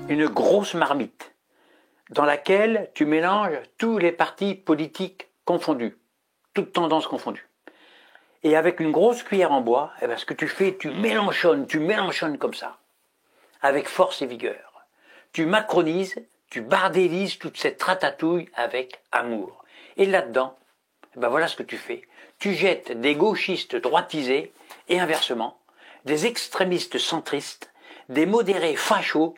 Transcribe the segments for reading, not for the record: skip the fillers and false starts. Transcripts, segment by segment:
une grosse marmite dans laquelle tu mélanges tous les partis politiques confondus, toutes tendances confondues. Et avec une grosse cuillère en bois, eh bien, ce que tu fais, tu mélanchonnes comme ça, avec force et vigueur. Tu macronises, tu bardélises toute cette ratatouille avec amour. Et là-dedans, eh bien, voilà ce que tu fais. Tu jettes des gauchistes droitisés et inversement, des extrémistes centristes, des modérés fachos,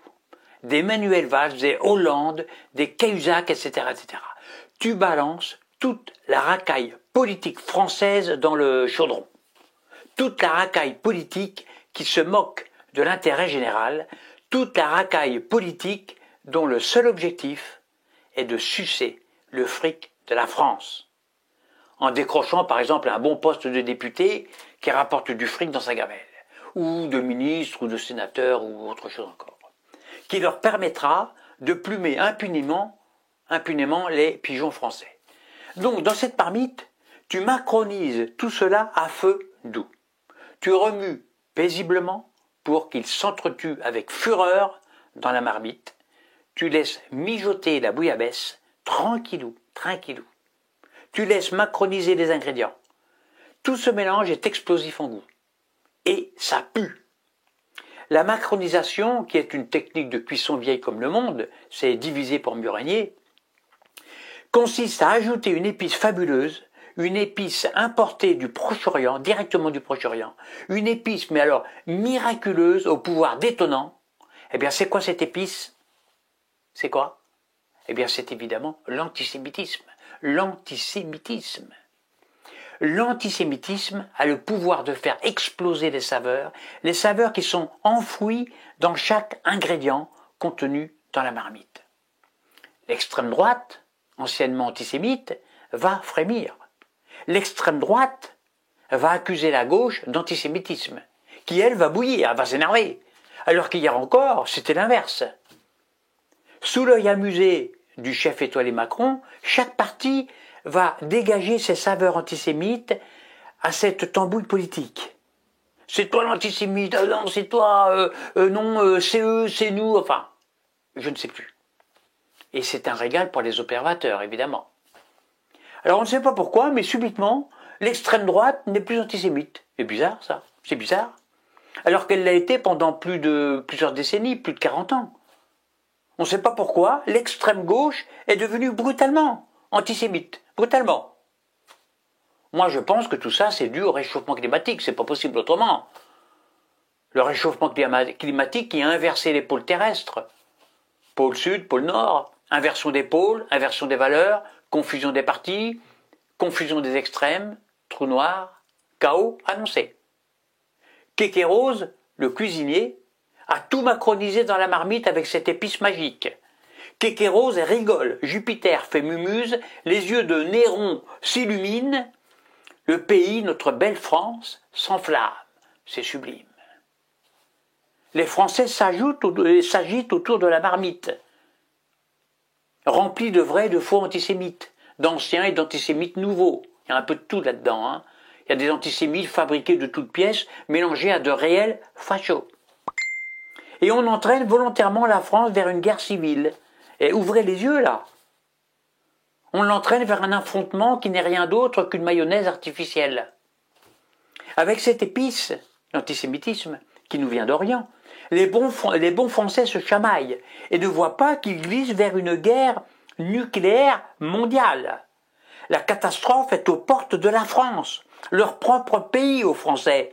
des Manuel Valls, des Hollande, des Cahuzac, etc., etc. Tu balances toute la racaille politique française dans le chaudron. Toute la racaille politique qui se moque de l'intérêt général, toute la racaille politique dont le seul objectif est de sucer le fric de la France, en décrochant par exemple un bon poste de député qui rapporte du fric dans sa gamelle, ou de ministre, ou de sénateur, ou autre chose encore, qui leur permettra de plumer impunément les pigeons français. Donc dans cette marmite, tu macronises tout cela à feu doux. Tu remues paisiblement pour qu'ils s'entretuent avec fureur dans la marmite. Tu laisses mijoter la bouillabaisse tranquillou, tranquillou. Tu laisses macroniser les ingrédients. Tout ce mélange est explosif en goût. Et ça pue. La macronisation, qui est une technique de cuisson vieille comme le monde, c'est diviser pour mieux régner, consiste à ajouter une épice fabuleuse, une épice importée du Proche-Orient, directement du Proche-Orient, une épice, mais alors miraculeuse, au pouvoir détonnant. Eh bien, c'est quoi cette épice? C'est quoi? Eh bien, c'est évidemment l'antisémitisme. L'antisémitisme. L'antisémitisme a le pouvoir de faire exploser les saveurs qui sont enfouies dans chaque ingrédient contenu dans la marmite. L'extrême droite, anciennement antisémite, va frémir. L'extrême droite va accuser la gauche d'antisémitisme, qui elle va bouillir, elle va s'énerver, alors qu'hier encore c'était l'inverse. Sous l'œil amusé du chef étoilé Macron, chaque parti va dégager ses saveurs antisémites à cette tambouille politique. C'est toi l'antisémite, non c'est toi, non c'est eux, c'est nous, enfin, je ne sais plus. Et c'est un régal pour les observateurs, évidemment. Alors on ne sait pas pourquoi, mais subitement, l'extrême droite n'est plus antisémite. C'est bizarre ça, c'est bizarre. Alors qu'elle l'a été pendant plusieurs décennies, plus de 40 ans. On ne sait pas pourquoi, l'extrême gauche est devenue brutalement antisémite, brutalement. Moi je pense que tout ça c'est dû au réchauffement climatique, c'est pas possible autrement. Le réchauffement climatique qui a inversé les pôles terrestres. Pôle sud, pôle nord, inversion des pôles, inversion des valeurs, confusion des partis, confusion des extrêmes, trou noir, chaos annoncé. Kékéros, le cuisinier, a tout macronisé dans la marmite avec cette épice magique. Kékéros rigole, Jupiter fait mumuse, les yeux de Néron s'illuminent, le pays, notre belle France, s'enflamme, c'est sublime. Les Français s'agitent autour de la marmite, remplie de vrais et de faux antisémites, d'anciens et d'antisémites nouveaux. Il y a un peu de tout là-dedans, hein. Il y a des antisémites fabriqués de toutes pièces, mélangés à de réels fachos. Et on entraîne volontairement la France vers une guerre civile. Et ouvrez les yeux là. On l'entraîne vers un affrontement qui n'est rien d'autre qu'une mayonnaise artificielle. Avec cette épice, l'antisémitisme, qui nous vient d'Orient, les bons Français se chamaillent et ne voient pas qu'ils glissent vers une guerre nucléaire mondiale. La catastrophe est aux portes de la France, leur propre pays aux Français.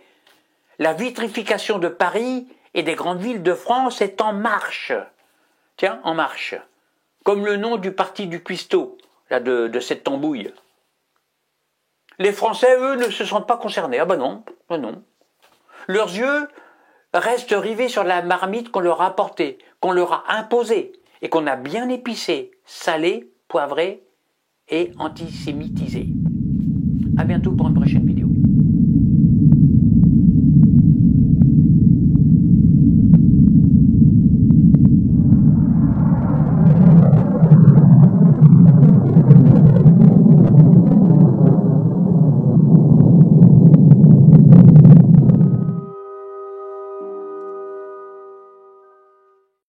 La vitrification de Paris et des grandes villes de France est en marche. Tiens, en marche. Comme le nom du parti du cuistot, là de cette tambouille. Les Français, eux, ne se sentent pas concernés. Ah ben non, ben non. Leurs yeux restent rivés sur la marmite qu'on leur a apportée, qu'on leur a imposée, et qu'on a bien épicée, salée, poivrée et antisémitisée. À bientôt pour une prochaine vidéo.